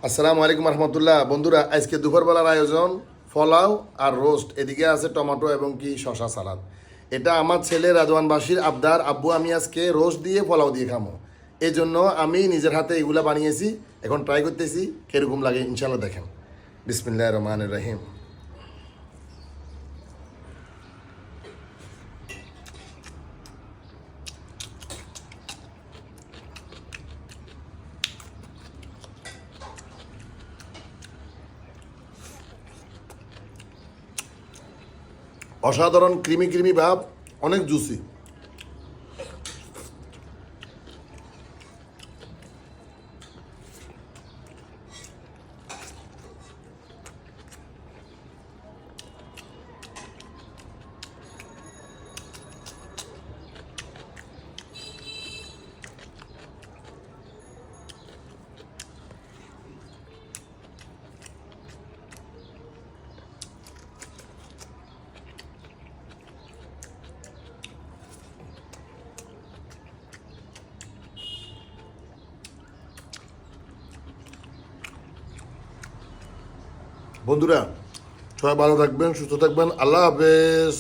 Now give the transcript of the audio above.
আসসালামু আলাইকুম রহমতুল্লাহ। বন্ধুরা, আজকে দুপুরবেলার আয়োজন পোলাও আর রোস্ট, এদিকে আছে টমেটো এবং কি শশা সালাদ। এটা আমার ছেলে রাজওয়ানবাসীর আবদার, আব্বু আমি আজকে রোস্ট দিয়ে পোলাও দিয়ে খামো। এই জন্য আমি নিজের হাতে এগুলা বানিয়েছি, এখন ট্রাই করতেছি কিরকম লাগে, ইনশাল্লাহ দেখেন। বিসমিল্লাহির রহমানির রহিম। অসাধারণ ক্রিমি ক্রিমি ভাব, অনেক জুসি। বন্ধুরা, সবাই ভালো থাকবেন, সুস্থ থাকবেন। আল্লাহ হাফেজ।